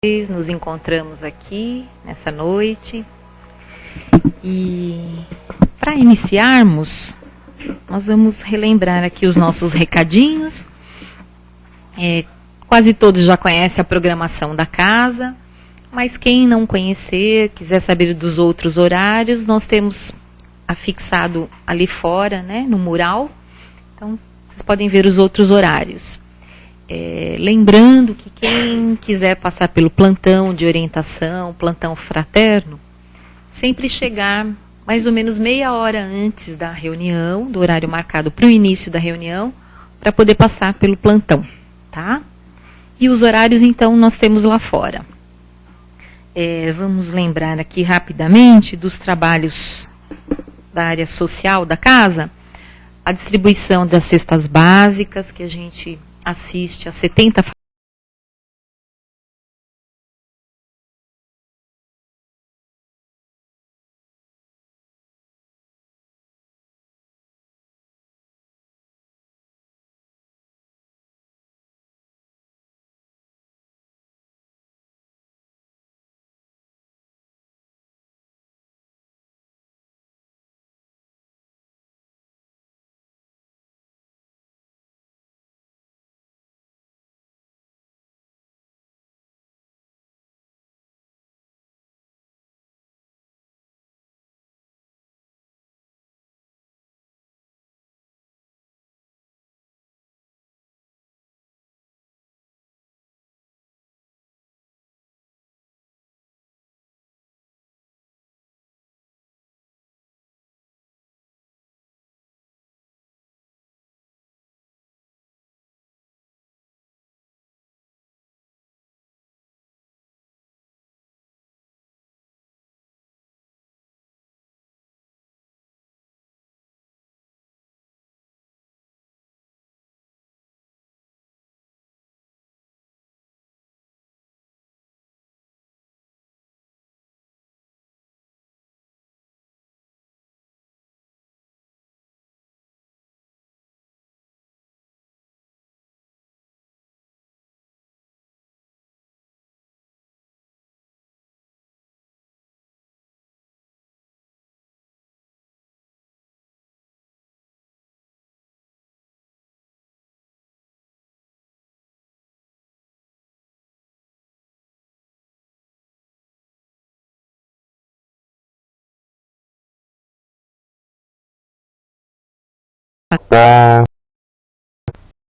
Nos encontramos aqui nessa noite e para iniciarmos nós vamos relembrar aqui os nossos recadinhos. Quase todos já conhecem a programação da casa, mas quem não conhecer, quiser saber dos outros horários, nós temos afixado ali fora, né, no mural. Então vocês podem ver os outros horários. Lembrando que quem quiser passar pelo plantão de orientação, plantão fraterno, sempre chegar mais ou menos meia hora antes da reunião, do horário marcado para o início da reunião, para poder passar pelo plantão, tá? E os horários, então, nós temos lá fora. Vamos lembrar aqui rapidamente dos trabalhos da área social da casa, a distribuição das cestas básicas, que a gente assiste a 70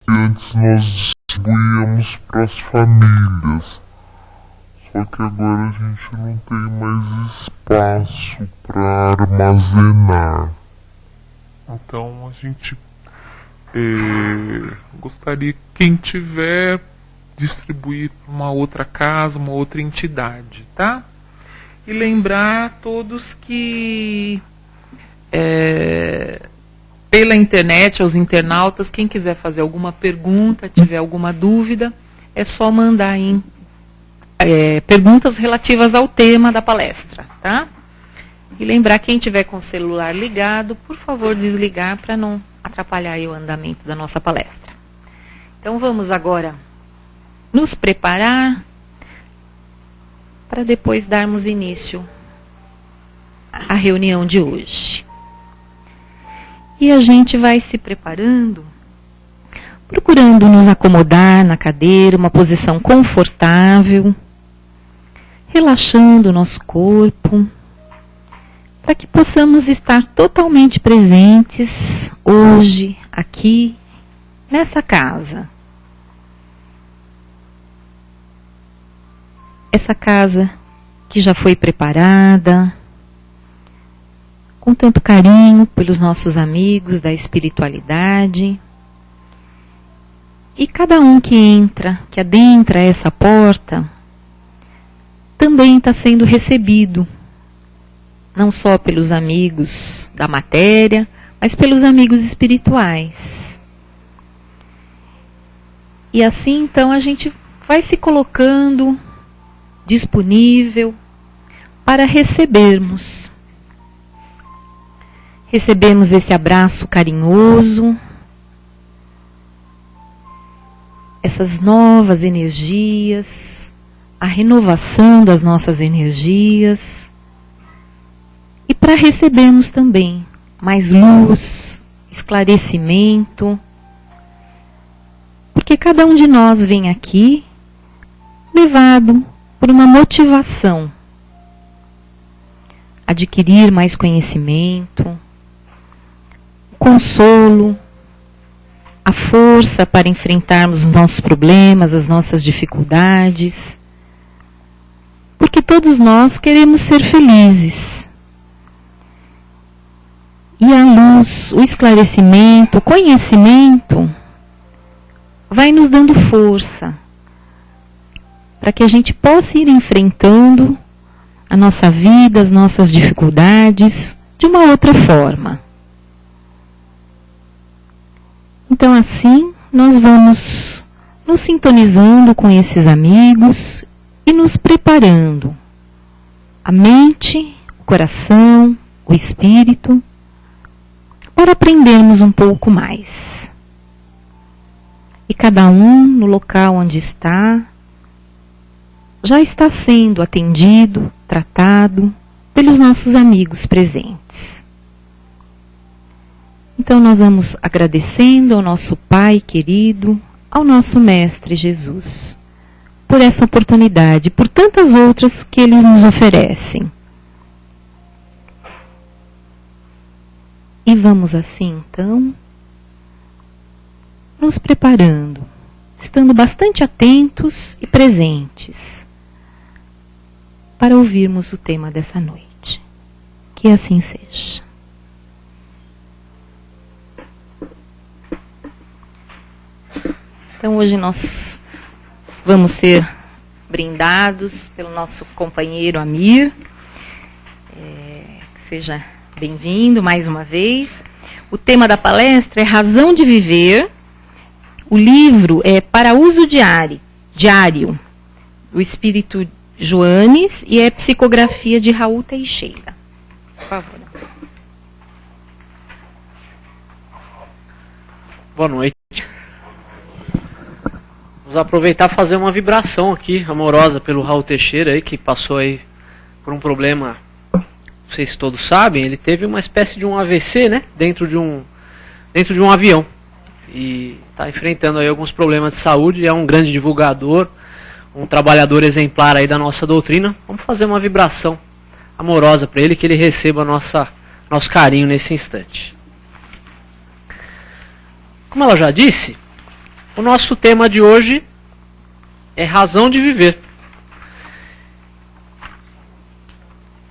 antes nós distribuíamos para as famílias, só que agora a gente não tem mais espaço para armazenar. Então a gente gostaria que quem tiver distribuir para uma outra casa, uma outra entidade, tá? E lembrar a todos que pela internet, aos internautas, quem quiser fazer alguma pergunta, tiver alguma dúvida, é só mandar em perguntas relativas ao tema da palestra, tá? E lembrar, quem tiver com o celular ligado, por favor, desligar para não atrapalhar aí o andamento da nossa palestra. Então, vamos agora nos preparar para depois darmos início à reunião de hoje. E a gente vai se preparando, procurando nos acomodar na cadeira, uma posição confortável, relaxando o nosso corpo, para que possamos estar totalmente presentes hoje, aqui, nessa casa. Essa casa que já foi preparada com tanto carinho pelos nossos amigos da espiritualidade. E cada um que entra, que adentra essa porta, também está sendo recebido, não só pelos amigos da matéria, mas pelos amigos espirituais. E assim, então, a gente vai se colocando disponível para recebermos esse abraço carinhoso, essas novas energias, a renovação das nossas energias e para recebermos também mais luz, esclarecimento, porque cada um de nós vem aqui levado por uma motivação, adquirir mais conhecimento, consolo, a força para enfrentarmos os nossos problemas, as nossas dificuldades, porque todos nós queremos ser felizes. E a luz, o esclarecimento, o conhecimento vai nos dando força para que a gente possa ir enfrentando a nossa vida, as nossas dificuldades de uma outra forma. Então assim, nós vamos nos sintonizando com esses amigos e nos preparando a mente, o coração, o espírito, para aprendermos um pouco mais. E cada um, no local onde está, já está sendo atendido, tratado pelos nossos amigos presentes. Então nós vamos agradecendo ao nosso Pai querido, ao nosso Mestre Jesus, por essa oportunidade, por tantas outras que eles nos oferecem. E vamos assim, então, nos preparando, estando bastante atentos e presentes, para ouvirmos o tema dessa noite. Que assim seja. Então hoje nós vamos ser brindados pelo nosso companheiro Amir. Seja bem-vindo mais uma vez. O tema da palestra é Razão de Viver. O livro é Para Uso Diário, do Espírito Joanes, e é psicografia de Raul Teixeira. Por favor. Boa noite. Vamos aproveitar e fazer uma vibração aqui, amorosa, pelo Raul Teixeira, aí, que passou aí por um problema, não sei se todos sabem, ele teve uma espécie de um AVC, né, dentro de um avião. E está enfrentando aí alguns problemas de saúde, é um grande divulgador, um trabalhador exemplar aí da nossa doutrina. Vamos fazer uma vibração amorosa para ele, que ele receba nosso carinho nesse instante. Como ela já disse, o nosso tema de hoje é razão de viver.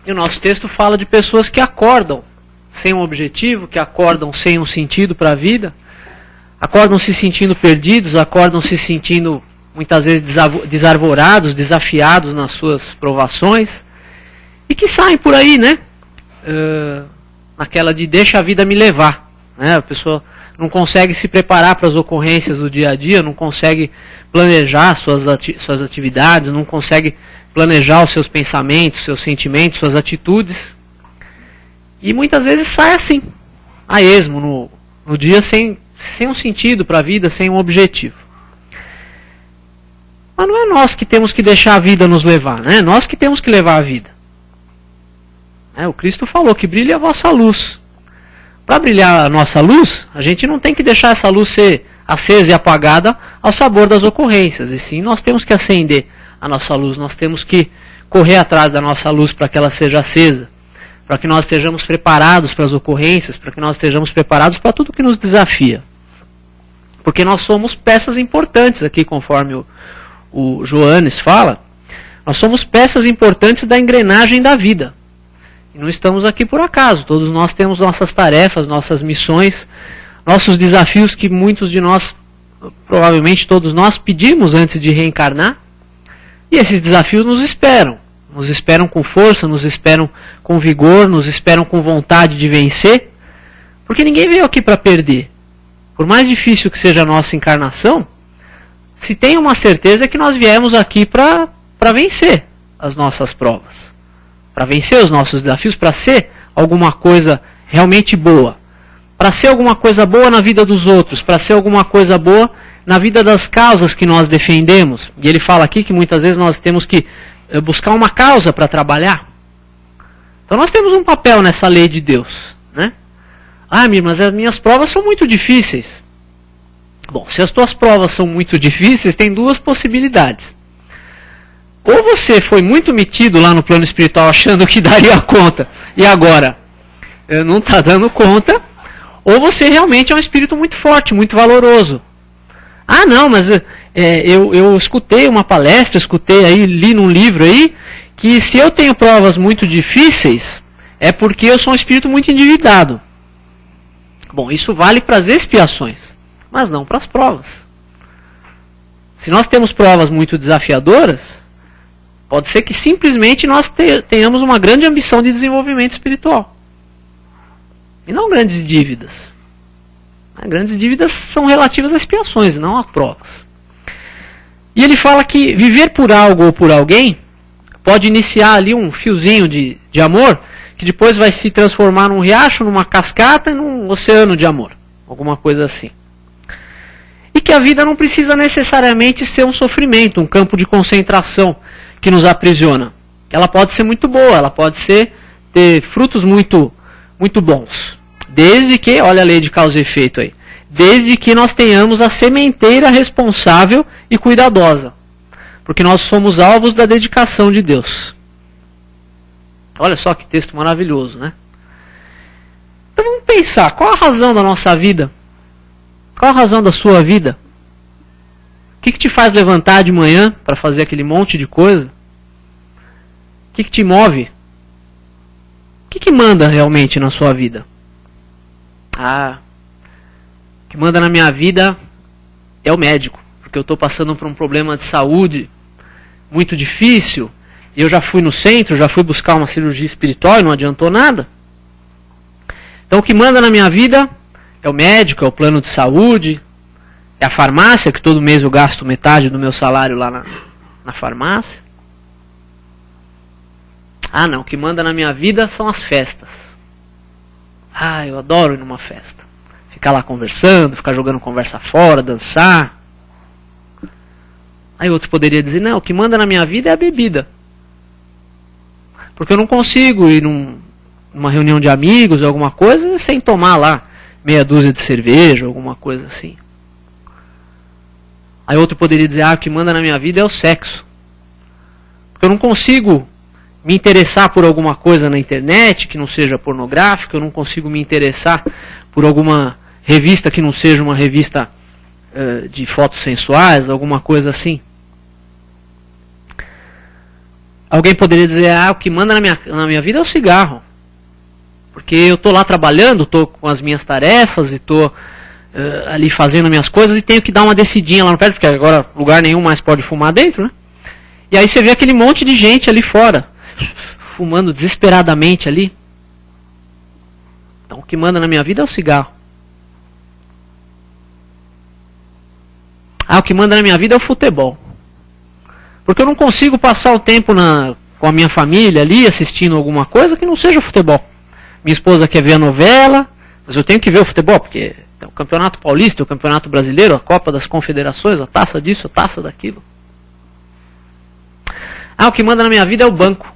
E o nosso texto fala de pessoas que acordam sem um objetivo, que acordam sem um sentido para a vida, acordam se sentindo perdidos, acordam se sentindo muitas vezes desarvorados, desafiados nas suas provações, e que saem por aí, né? Naquela de deixa a vida me levar, né? A pessoa não consegue se preparar para as ocorrências do dia a dia, não consegue planejar suas atividades, não consegue planejar os seus pensamentos, seus sentimentos, suas atitudes. E muitas vezes sai assim, a esmo, no dia, sem um sentido para a vida, sem um objetivo. Mas não é nós que temos que deixar a vida nos levar, né? É nós que temos que levar a vida. O Cristo falou que brilhe a vossa luz. Para brilhar a nossa luz, a gente não tem que deixar essa luz ser acesa e apagada ao sabor das ocorrências. E sim, nós temos que acender a nossa luz, nós temos que correr atrás da nossa luz para que ela seja acesa, para que nós estejamos preparados para as ocorrências, para que nós estejamos preparados para tudo que nos desafia. Porque nós somos peças importantes aqui, conforme o Joanes fala, nós somos peças importantes da engrenagem da vida. E não estamos aqui por acaso, todos nós temos nossas tarefas, nossas missões, nossos desafios que muitos de nós, provavelmente todos nós, pedimos antes de reencarnar. E esses desafios nos esperam com força, nos esperam com vigor, nos esperam com vontade de vencer, porque ninguém veio aqui para perder. Por mais difícil que seja a nossa encarnação, se tem uma certeza é que nós viemos aqui para vencer as nossas provas, para vencer os nossos desafios, para ser alguma coisa realmente boa, para ser alguma coisa boa na vida dos outros, para ser alguma coisa boa na vida das causas que nós defendemos. E ele fala aqui que muitas vezes nós temos que buscar uma causa para trabalhar. Então nós temos um papel nessa lei de Deus, né? Ah, mas as minhas provas são muito difíceis. Bom, se as tuas provas são muito difíceis, tem duas possibilidades. Ou você foi muito metido lá no plano espiritual achando que daria conta, e agora não está dando conta, ou você realmente é um espírito muito forte, muito valoroso. Ah, não, mas eu escutei uma palestra, li num livro aí, que se eu tenho provas muito difíceis, é porque eu sou um espírito muito endividado. Bom, isso vale para as expiações, mas não para as provas. Se nós temos provas muito desafiadoras, pode ser que simplesmente nós tenhamos uma grande ambição de desenvolvimento espiritual. E não grandes dívidas. Grandes dívidas são relativas às expiações, não a provas. E ele fala que viver por algo ou por alguém pode iniciar ali um fiozinho de amor, que depois vai se transformar num riacho, numa cascata e num oceano de amor. Alguma coisa assim. E que a vida não precisa necessariamente ser um sofrimento, um campo de concentração que nos aprisiona. Ela pode ser muito boa, ela pode ter frutos muito, muito bons. Desde que, olha a lei de causa e efeito aí, desde que nós tenhamos a sementeira responsável e cuidadosa. Porque nós somos alvos da dedicação de Deus. Olha só que texto maravilhoso, né? Então vamos pensar, qual a razão da nossa vida? Qual a razão da sua vida? O que te faz levantar de manhã para fazer aquele monte de coisa? O que te move? O que manda realmente na sua vida? O que manda na minha vida é o médico, porque eu estou passando por um problema de saúde muito difícil, e eu já fui no centro, já fui buscar uma cirurgia espiritual e não adiantou nada. Então o que manda na minha vida é o médico, é o plano de saúde, é a farmácia, que todo mês eu gasto metade do meu salário lá na farmácia. Não, o que manda na minha vida são as festas. Eu adoro ir numa festa. Ficar lá conversando, ficar jogando conversa fora, dançar. Aí outro poderia dizer, não, o que manda na minha vida é a bebida. Porque eu não consigo ir numa reunião de amigos ou alguma coisa sem tomar lá meia dúzia de cerveja, alguma coisa assim. Aí outro poderia dizer, o que manda na minha vida é o sexo. Porque eu não consigo me interessar por alguma coisa na internet que não seja pornográfica, eu não consigo me interessar por alguma revista que não seja uma revista de fotos sensuais, alguma coisa assim. Alguém poderia dizer, o que manda na minha vida é o cigarro. Porque eu estou lá trabalhando, estou com as minhas tarefas, e estou ali fazendo minhas coisas e tenho que dar uma descidinha lá no pé, porque agora lugar nenhum mais pode fumar dentro, né? E aí você vê aquele monte de gente ali fora, fumando desesperadamente ali. Então o que manda na minha vida é o cigarro. O que manda na minha vida é o futebol. Porque eu não consigo passar o tempo com a minha família ali, assistindo alguma coisa que não seja futebol. Minha esposa quer ver a novela, mas eu tenho que ver o futebol, porque tem o Campeonato Paulista, o Campeonato Brasileiro, a Copa das Confederações, a taça disso, a taça daquilo. O que manda na minha vida é o banco.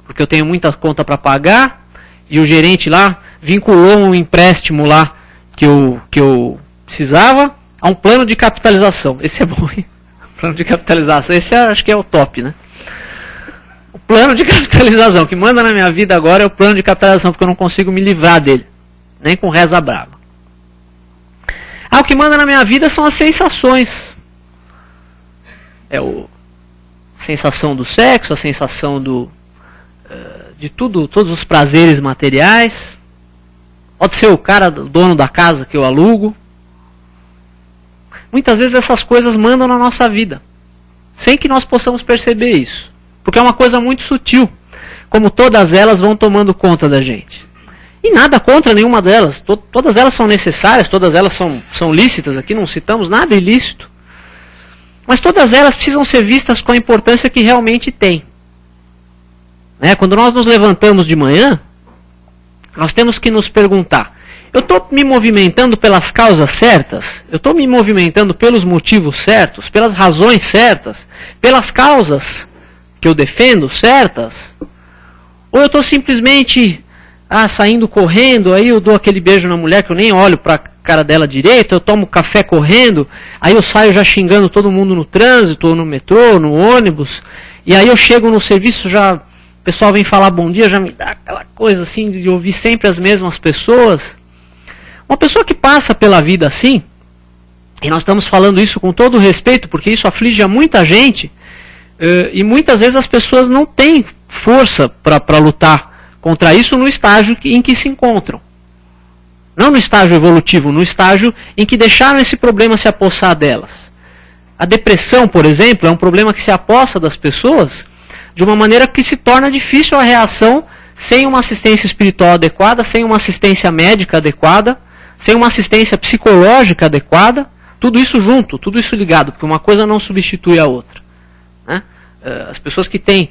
Porque eu tenho muita conta para pagar, e o gerente lá vinculou um empréstimo lá que eu precisava a um plano de capitalização. Esse é bom, hein? Plano de capitalização, esse acho que é o top, né? O plano de capitalização, o que manda na minha vida agora é o plano de capitalização, porque eu não consigo me livrar dele, nem com reza brava. O que manda na minha vida são as sensações. É a sensação do sexo, a sensação de tudo, todos os prazeres materiais. Pode ser o cara, o dono da casa que eu alugo. Muitas vezes essas coisas mandam na nossa vida, sem que nós possamos perceber isso. Porque é uma coisa muito sutil, como todas elas vão tomando conta da gente. E nada contra nenhuma delas, todas elas são necessárias, todas elas são lícitas, aqui não citamos nada ilícito. Mas todas elas precisam ser vistas com a importância que realmente têm. Quando nós nos levantamos de manhã, nós temos que nos perguntar, Eu estou me movimentando pelas causas certas? Eu estou me movimentando pelos motivos certos? Pelas razões certas? Pelas causas que eu defendo certas? Ou eu estou simplesmente saindo correndo, aí eu dou aquele beijo na mulher que eu nem olho para a cara dela direito, eu tomo café correndo, aí eu saio já xingando todo mundo no trânsito, ou no metrô, no ônibus, e aí eu chego no serviço, já o pessoal vem falar bom dia, já me dá aquela coisa assim de ouvir sempre as mesmas pessoas. Uma pessoa que passa pela vida assim, e nós estamos falando isso com todo respeito, porque isso aflige a muita gente, e muitas vezes as pessoas não têm força para lutar contra isso no estágio em que se encontram. Não no estágio evolutivo, no estágio em que deixaram esse problema se apossar delas. A depressão, por exemplo, é um problema que se apossa das pessoas de uma maneira que se torna difícil a reação sem uma assistência espiritual adequada, sem uma assistência médica adequada, sem uma assistência psicológica adequada, tudo isso junto, tudo isso ligado, porque uma coisa não substitui a outra. Né? As pessoas que têm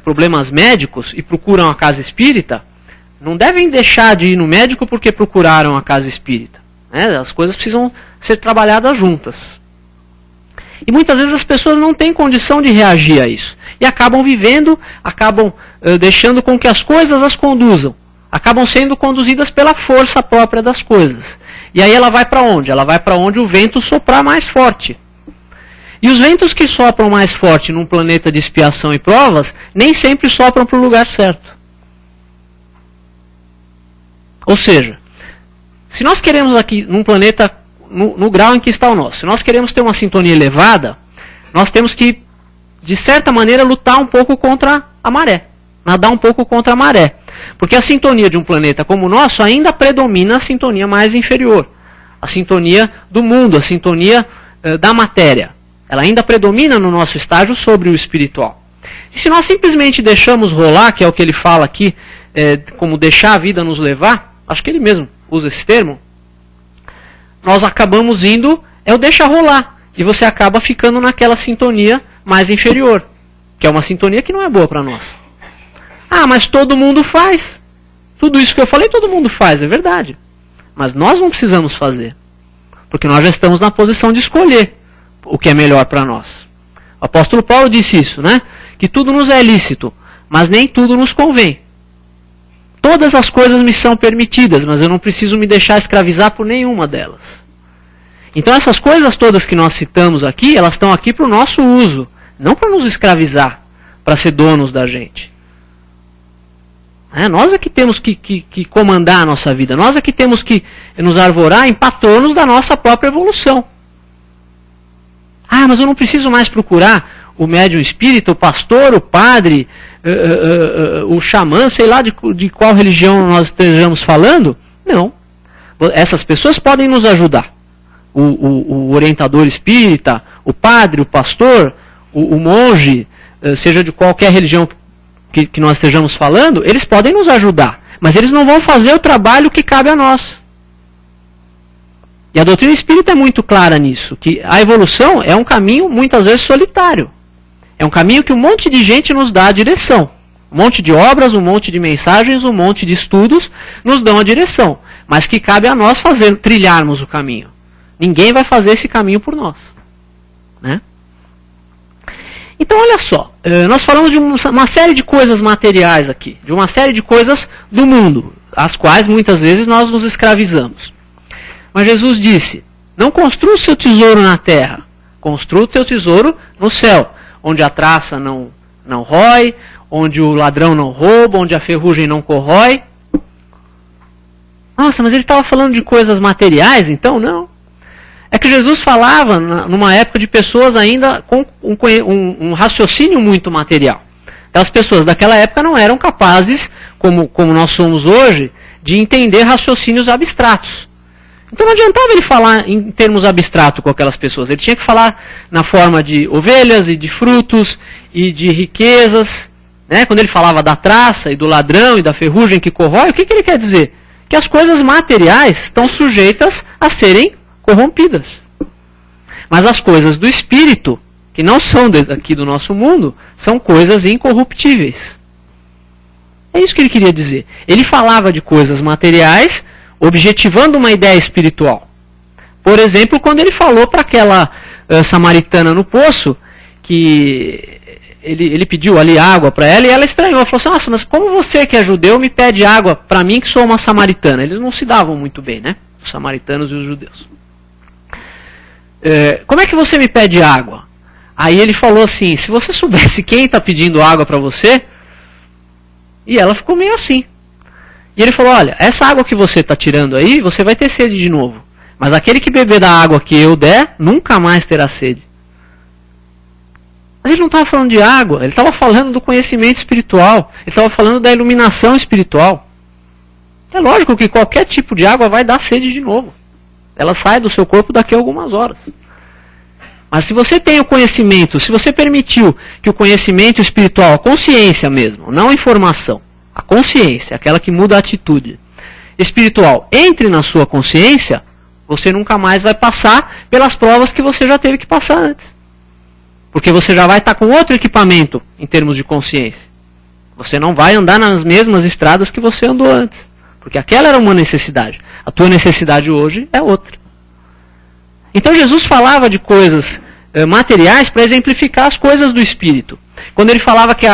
problemas médicos e procuram a casa espírita, não devem deixar de ir no médico porque procuraram a casa espírita. Né? As coisas precisam ser trabalhadas juntas. E muitas vezes as pessoas não têm condição de reagir a isso. E acabam vivendo, acabam deixando com que as coisas as conduzam. Acabam sendo conduzidas pela força própria das coisas. E aí ela vai para onde? Ela vai para onde o vento soprar mais forte. E os ventos que sopram mais forte num planeta de expiação e provas, nem sempre sopram para o lugar certo. Ou seja, se nós queremos aqui, num planeta, no grau em que está o nosso, se nós queremos ter uma sintonia elevada, nós temos que, de certa maneira, lutar um pouco contra a maré. Nadar um pouco contra a maré. Porque a sintonia de um planeta como o nosso ainda predomina a sintonia mais inferior. A sintonia do mundo, a sintonia da matéria. Ela ainda predomina no nosso estágio sobre o espiritual. E se nós simplesmente deixamos rolar, que é o que ele fala aqui, como deixar a vida nos levar, acho que ele mesmo usa esse termo, nós acabamos indo, o deixar rolar. E você acaba ficando naquela sintonia mais inferior, que é uma sintonia que não é boa para nós. Mas todo mundo faz. Tudo isso que eu falei, todo mundo faz, é verdade. Mas nós não precisamos fazer. Porque nós já estamos na posição de escolher o que é melhor para nós. O apóstolo Paulo disse isso, né? Que tudo nos é lícito, mas nem tudo nos convém. Todas as coisas me são permitidas, mas eu não preciso me deixar escravizar por nenhuma delas. Então essas coisas todas que nós citamos aqui, elas estão aqui para o nosso uso, não para nos escravizar, para ser donos da gente. Nós é que temos que comandar a nossa vida, nós é que temos que nos arvorar em patronos da nossa própria evolução. Mas eu não preciso mais procurar o médium espírita, o pastor, o padre, o xamã, sei lá de qual religião nós estejamos falando. Não. Essas pessoas podem nos ajudar. O orientador espírita, o padre, o pastor, o monge, seja de qualquer religião que nós estejamos falando, eles podem nos ajudar. Mas eles não vão fazer o trabalho que cabe a nós. E a doutrina espírita é muito clara nisso, que a evolução é um caminho muitas vezes solitário. É um caminho que um monte de gente nos dá a direção. Um monte de obras, um monte de mensagens, um monte de estudos nos dão a direção. Mas que cabe a nós trilharmos o caminho. Ninguém vai fazer esse caminho por nós. Né? Então olha só, nós falamos de uma série de coisas materiais aqui, de uma série de coisas do mundo, as quais muitas vezes nós nos escravizamos. Mas Jesus disse, não construa o seu tesouro na terra, construa o teu tesouro no céu, onde a traça não rói, onde o ladrão não rouba, onde a ferrugem não corrói. Nossa, mas ele estava falando de coisas materiais, então? Não. É que Jesus falava numa época de pessoas ainda com um raciocínio muito material. Aquelas pessoas daquela época não eram capazes, como nós somos hoje, de entender raciocínios abstratos. Então não adiantava ele falar em termos abstratos com aquelas pessoas. Ele tinha que falar na forma de ovelhas e de frutos e de riquezas. Né? Quando ele falava da traça e do ladrão e da ferrugem que corrói, o que ele quer dizer? Que as coisas materiais estão sujeitas a serem corrompidas. Mas as coisas do espírito, que não são aqui do nosso mundo, são coisas incorruptíveis. É isso que ele queria dizer. Ele falava de coisas materiais objetivando uma ideia espiritual. Por exemplo, quando ele falou para aquela samaritana no poço, que ele pediu ali água para ela, e ela estranhou, falou assim, nossa, mas como você que é judeu me pede água para mim que sou uma samaritana? Eles não se davam muito bem, né? Os samaritanos e os judeus. Como é que você me pede água? Aí ele falou assim, se você soubesse quem está pedindo água para você, e ela ficou meio assim. E ele falou, olha, essa água que você está tirando aí, você vai ter sede de novo. Mas aquele que beber da água que eu der, nunca mais terá sede. Mas ele não estava falando de água, ele estava falando do conhecimento espiritual, ele estava falando da iluminação espiritual. É lógico que qualquer tipo de água vai dar sede de novo. Ela sai do seu corpo daqui a algumas horas. Mas se você tem o conhecimento, se você permitiu que o conhecimento espiritual, a consciência mesmo, não a informação, a consciência, aquela que muda a atitude espiritual, entre na sua consciência, você nunca mais vai passar pelas provas que você já teve que passar antes. Porque você já vai estar com outro equipamento em termos de consciência. Você não vai andar nas mesmas estradas que você andou antes. Porque aquela era uma necessidade. A tua necessidade hoje é outra. Então Jesus falava de coisas materiais para exemplificar as coisas do espírito. Quando ele falava que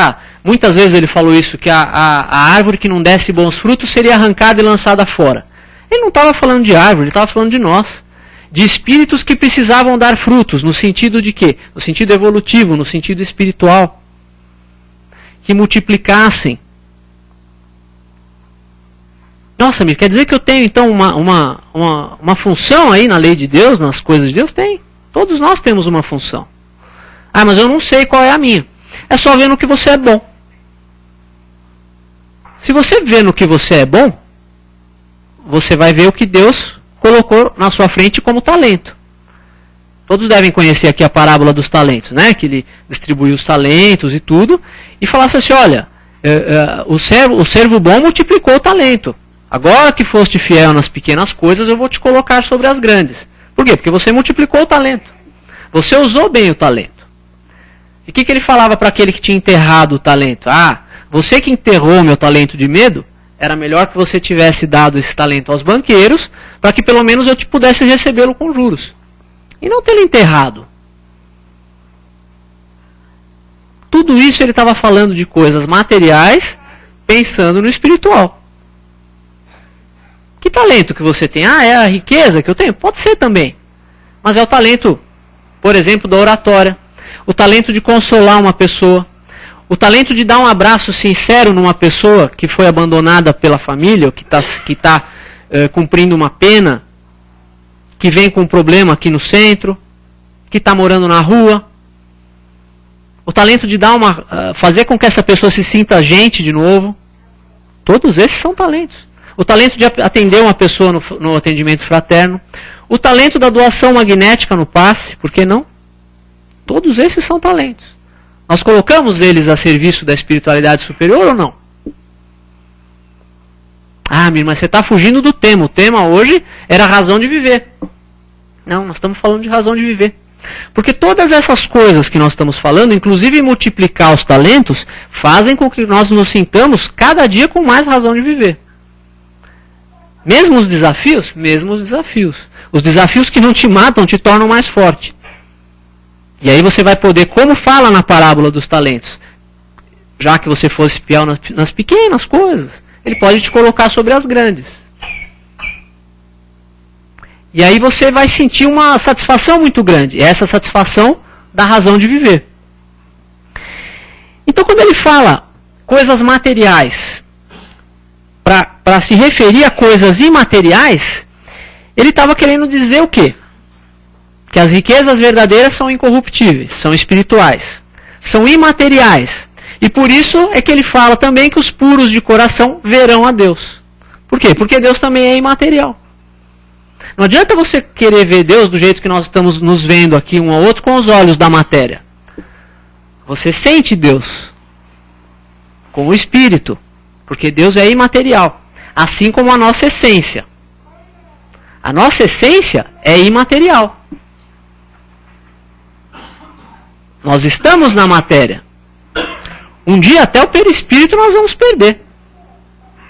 muitas vezes ele falou isso, que a árvore que não desse bons frutos seria arrancada e lançada fora. Ele não estava falando de árvore, ele estava falando de nós. De espíritos que precisavam dar frutos, no sentido de quê? No sentido evolutivo, no sentido espiritual. Que multiplicassem. Nossa, Mir, quer dizer que eu tenho então uma função aí na lei de Deus, nas coisas de Deus? Tem. Todos nós temos uma função. Ah, mas eu não sei qual é a minha. É só ver no que você é bom. Se você vê no que você é bom, você vai ver o que Deus colocou na sua frente como talento. Todos devem conhecer aqui a parábola dos talentos, né? Que ele distribuiu os talentos e tudo, e falasse assim, olha, o servo bom multiplicou o talento. Agora que foste fiel nas pequenas coisas, eu vou te colocar sobre as grandes. Por quê? Porque você multiplicou o talento. Você usou bem o talento. E o que ele falava para aquele que tinha enterrado o talento? Ah, você que enterrou meu talento de medo, era melhor que você tivesse dado esse talento aos banqueiros, para que pelo menos eu te pudesse recebê-lo com juros. E não tê-lo enterrado. Tudo isso ele estava falando de coisas materiais, pensando no espiritual. Que talento que você tem? Ah, é a riqueza que eu tenho? Pode ser também. Mas é o talento, por exemplo, da oratória. O talento de consolar uma pessoa. O talento de dar um abraço sincero numa pessoa que foi abandonada pela família, ou que está cumprindo uma pena, que vem com um problema aqui no centro, que está morando na rua. O talento de fazer com que essa pessoa se sinta gente de novo. Todos esses são talentos. O talento de atender uma pessoa no atendimento fraterno. O talento da doação magnética no passe, por que não? Todos esses são talentos. Nós colocamos eles a serviço da espiritualidade superior ou não? Ah, Mir, mas você está fugindo do tema. O tema hoje era a razão de viver. Não, nós estamos falando de razão de viver. Porque todas essas coisas que nós estamos falando, inclusive multiplicar os talentos, fazem com que nós nos sintamos cada dia com mais razão de viver. Mesmo os desafios? Mesmo os desafios. Os desafios que não te matam te tornam mais forte. E aí você vai poder, como fala na parábola dos talentos, já que você fosse fiel nas pequenas coisas, ele pode te colocar sobre as grandes. E aí você vai sentir uma satisfação muito grande. É essa satisfação da razão de viver. Então quando ele fala coisas materiais, para se referir a coisas imateriais, ele estava querendo dizer o quê? Que as riquezas verdadeiras são incorruptíveis, são espirituais, são imateriais. E por isso é que ele fala também que os puros de coração verão a Deus. Por quê? Porque Deus também é imaterial. Não adianta você querer ver Deus do jeito que nós estamos nos vendo aqui um ao outro com os olhos da matéria. Você sente Deus com o Espírito, porque Deus é imaterial, assim como a nossa essência. A nossa essência é imaterial. Nós estamos na matéria. Um dia até o perispírito nós vamos perder.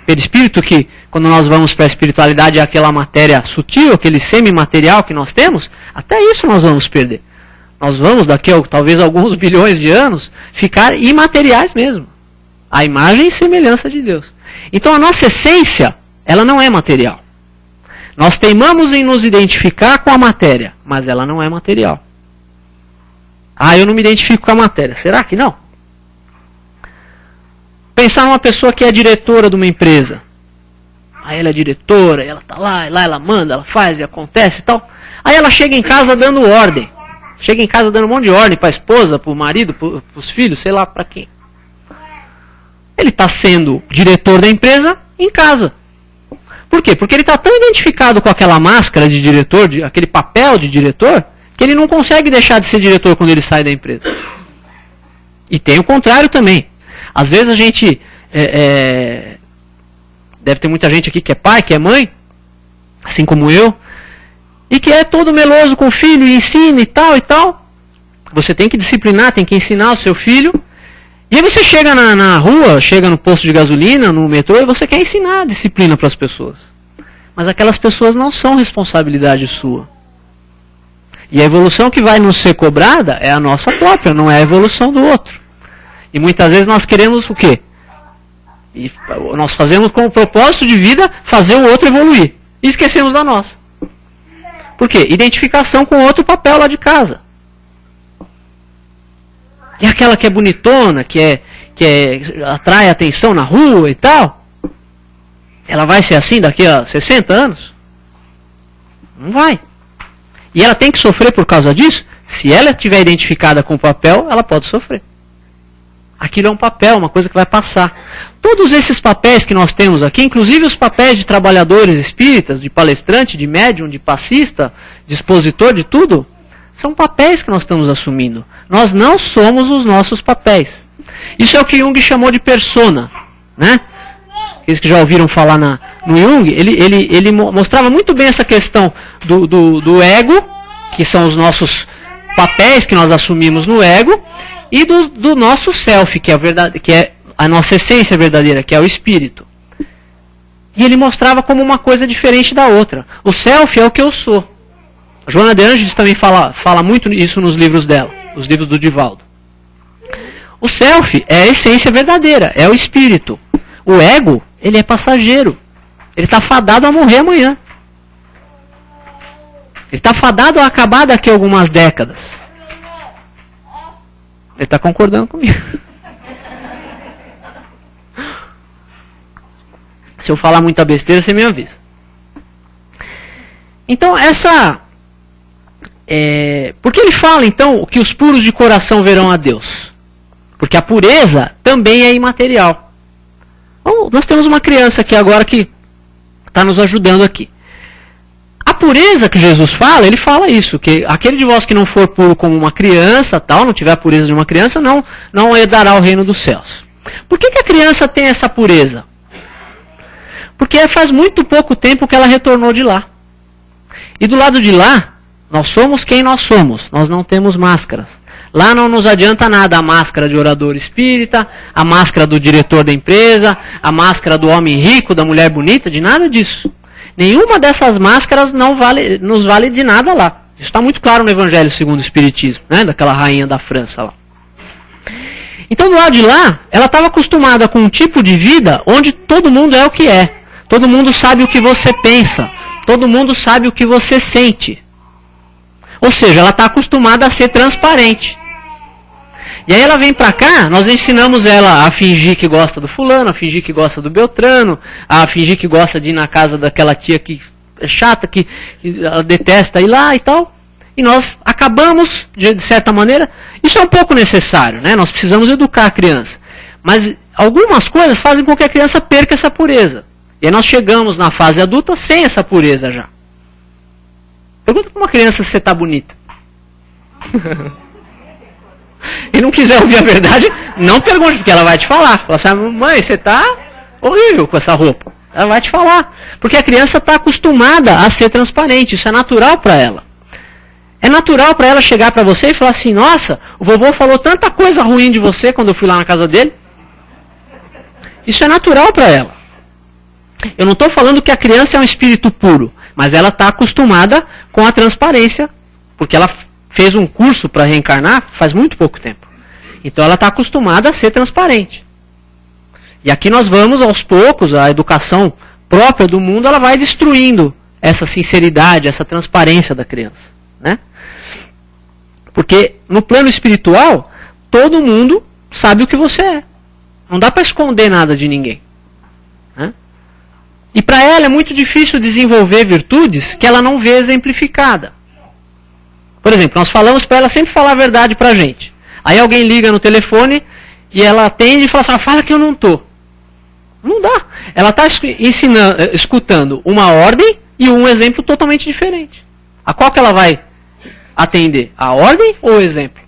Perispírito que quando nós vamos para a espiritualidade, é aquela matéria sutil, aquele semimaterial que nós temos, até isso nós vamos perder. Nós vamos, daqui a talvez alguns bilhões de anos, ficar imateriais mesmo. A imagem e semelhança de Deus. Então a nossa essência, ela não é material. Nós teimamos em nos identificar com a matéria, mas ela não é material. Ah, eu não me identifico com a matéria. Será que não? Pensar numa pessoa que é diretora de uma empresa. Aí ela é diretora, ela está lá ela manda, ela faz e acontece e tal. Aí ela chega em casa dando ordem. Chega em casa dando um monte de ordem para a esposa, para o marido, para os filhos, sei lá para quem. Ele está sendo diretor da empresa em casa. Por quê? Porque ele está tão identificado com aquela máscara de diretor, aquele papel de diretor, que ele não consegue deixar de ser diretor quando ele sai da empresa. E tem o contrário também. Às vezes a gente... deve ter muita gente aqui que é pai, que é mãe, assim como eu, e que é todo meloso com o filho, e ensina e tal e tal. Você tem que disciplinar, tem que ensinar o seu filho. E aí você chega na rua, chega no posto de gasolina, no metrô, e você quer ensinar a disciplina para as pessoas. Mas aquelas pessoas não são responsabilidade sua. E a evolução que vai nos ser cobrada é a nossa própria, não é a evolução do outro. E muitas vezes nós queremos o quê? E nós fazemos com o propósito de vida fazer o outro evoluir. E esquecemos da nossa. Por quê? Identificação com outro papel lá de casa. E aquela que é bonitona, que atrai atenção na rua e tal, ela vai ser assim daqui a 60 anos? Não vai. E ela tem que sofrer por causa disso? Se ela estiver identificada com o papel, ela pode sofrer. Aquilo é um papel, uma coisa que vai passar. Todos esses papéis que nós temos aqui, inclusive os papéis de trabalhadores espíritas, de palestrante, de médium, de passista, de expositor, de tudo, são papéis que nós estamos assumindo. Nós não somos os nossos papéis. Isso é o que Jung chamou de persona, né? Aqueles que já ouviram falar no Jung, ele mostrava muito bem essa questão do ego, que são os nossos papéis que nós assumimos no ego, e do nosso self, que é a nossa essência verdadeira, que é o espírito. E ele mostrava como uma coisa diferente da outra. O self é o que eu sou. A Joana de Ângeles também fala muito isso nos livros dela, os livros do Divaldo. O self é a essência verdadeira, é o espírito. O ego, ele é passageiro. Ele está fadado a morrer amanhã. Ele está fadado a acabar daqui a algumas décadas. Ele está concordando comigo. Se eu falar muita besteira, você me avisa. Então, porque ele fala, então, que os puros de coração verão a Deus? Porque a pureza também é imaterial. Bom, nós temos uma criança aqui agora que está nos ajudando aqui. A pureza que Jesus fala, ele fala isso, que aquele de vós que não for puro como uma criança, tal, não tiver a pureza de uma criança, não herdará o reino dos céus. Por que a criança tem essa pureza? Porque faz muito pouco tempo que ela retornou de lá. E do lado de lá, nós somos quem nós somos, nós não temos máscaras. Lá não nos adianta nada a máscara de orador espírita, a máscara do diretor da empresa, a máscara do homem rico, da mulher bonita, de nada disso. Nenhuma dessas máscaras nos vale de nada lá. Isso está muito claro no Evangelho segundo o Espiritismo, né? Daquela rainha da França lá. Então do lado de lá, ela estava acostumada com um tipo de vida onde todo mundo é o que é. Todo mundo sabe o que você pensa. Todo mundo sabe o que você sente. Ou seja, ela está acostumada a ser transparente. E aí ela vem para cá, nós ensinamos ela a fingir que gosta do fulano, a fingir que gosta do Beltrano, a fingir que gosta de ir na casa daquela tia que é chata, que ela detesta ir lá e tal. E nós acabamos, de certa maneira, isso é um pouco necessário, né? Nós precisamos educar a criança. Mas algumas coisas fazem com que a criança perca essa pureza. E aí nós chegamos na fase adulta sem essa pureza já. Pergunta para uma criança se você está bonita. E não quiser ouvir a verdade, não pergunte, porque ela vai te falar. Ela sabe, mãe, você está horrível com essa roupa. Ela vai te falar. Porque a criança está acostumada a ser transparente. Isso é natural para ela. É natural para ela chegar para você e falar assim, nossa, o vovô falou tanta coisa ruim de você quando eu fui lá na casa dele. Isso é natural para ela. Eu não estou falando que a criança é um espírito puro, mas ela está acostumada com a transparência, porque ela fez um curso para reencarnar faz muito pouco tempo. Então ela está acostumada a ser transparente. E aqui nós vamos, aos poucos, a educação própria do mundo, ela vai destruindo essa sinceridade, essa transparência da criança. Né? Porque no plano espiritual, todo mundo sabe o que você é. Não dá para esconder nada de ninguém. Né? E para ela é muito difícil desenvolver virtudes que ela não vê exemplificada. Por exemplo, nós falamos para ela sempre falar a verdade para a gente. Aí alguém liga no telefone e ela atende e fala assim, fala que eu não estou. Não dá. Ela está escutando uma ordem e um exemplo totalmente diferente. A qual que ela vai atender? A ordem ou o exemplo?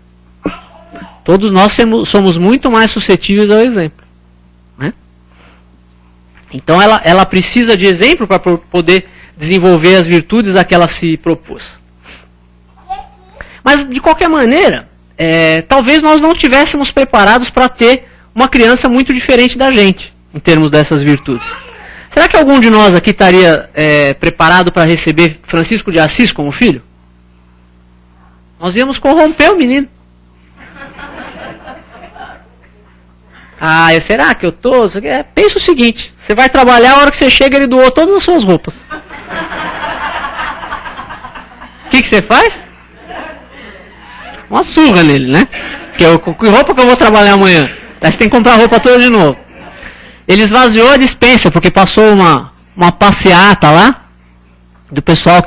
Todos nós somos muito mais suscetíveis ao exemplo. Né? Então ela precisa de exemplo para poder desenvolver as virtudes a que ela se propôs. Mas, de qualquer maneira, talvez nós não estivéssemos preparados para ter uma criança muito diferente da gente, em termos dessas virtudes. Será que algum de nós aqui estaria preparado para receber Francisco de Assis como filho? Nós íamos corromper o menino. Será que eu estou? Pensa o seguinte, você vai trabalhar, a hora que você chega, ele doou todas as suas roupas. O que você faz? Uma surra nele, né? Que roupa que eu vou trabalhar amanhã? Aí você tem que comprar a roupa toda de novo. Ele esvaziou a despensa, porque passou uma passeata lá, do pessoal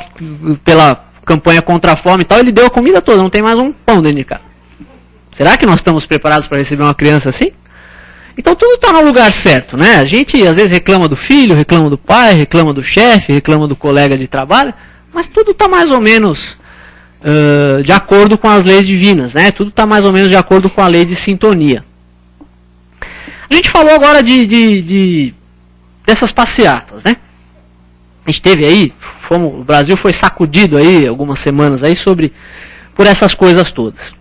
pela campanha contra a fome e tal, ele deu a comida toda, não tem mais um pão dentro de casa. Será que nós estamos preparados para receber uma criança assim? Então tudo está no lugar certo, né? A gente às vezes reclama do filho, reclama do pai, reclama do chefe, reclama do colega de trabalho, mas tudo está mais ou menos de acordo com as leis divinas, né? Tudo está mais ou menos de acordo com a lei de sintonia. A gente falou agora dessas passeatas, né? A gente teve aí, o Brasil foi sacudido aí algumas semanas aí por essas coisas todas.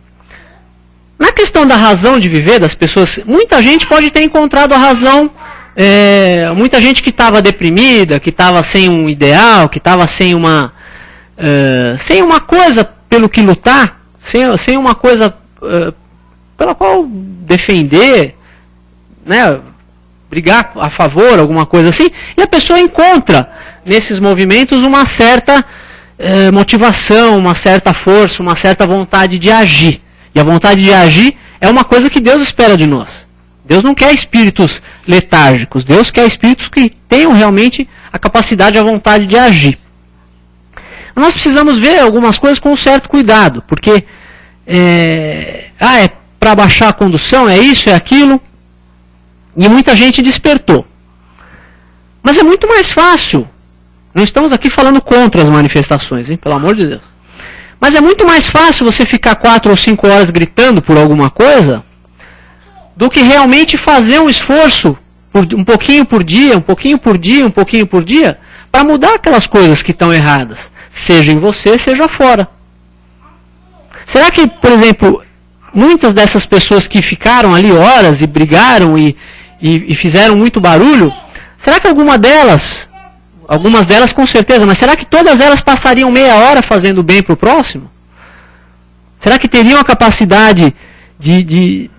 Na questão da razão de viver das pessoas, muita gente pode ter encontrado a razão, muita gente que estava deprimida, que estava sem um ideal, que estava sem uma coisa pelo que lutar, sem uma coisa pela qual defender, né, brigar a favor, alguma coisa assim, e a pessoa encontra nesses movimentos uma certa motivação, uma certa força, uma certa vontade de agir. E a vontade de agir é uma coisa que Deus espera de nós. Deus não quer espíritos letárgicos, Deus quer espíritos que tenham realmente a capacidade e a vontade de agir. Nós precisamos ver algumas coisas com um certo cuidado, porque é para baixar a condução, é isso, é aquilo, e muita gente despertou. Mas é muito mais fácil, não estamos aqui falando contra as manifestações, hein, pelo amor de Deus. Mas é muito mais fácil você ficar 4 ou 5 horas gritando por alguma coisa, do que realmente fazer um esforço, um pouquinho por dia, um pouquinho por dia, um pouquinho por dia, para mudar aquelas coisas que estão erradas. Seja em você, seja fora. Será que, por exemplo, muitas dessas pessoas que ficaram ali horas e brigaram e fizeram muito barulho, será que algumas delas com certeza, mas será que todas elas passariam meia hora fazendo bem para o próximo? Será que teriam a capacidade de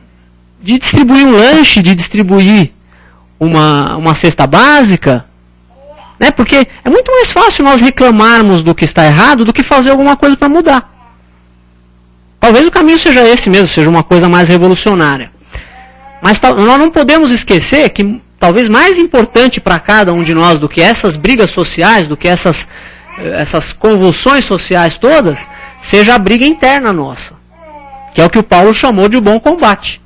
distribuir um lanche, de distribuir uma cesta básica? Né? Porque é muito mais fácil nós reclamarmos do que está errado do que fazer alguma coisa para mudar. Talvez o caminho seja esse mesmo, seja uma coisa mais revolucionária. Mas nós não podemos esquecer que talvez mais importante para cada um de nós do que essas brigas sociais, do que essas convulsões sociais todas, seja a briga interna nossa. Que é o que o Paulo chamou de bom combate.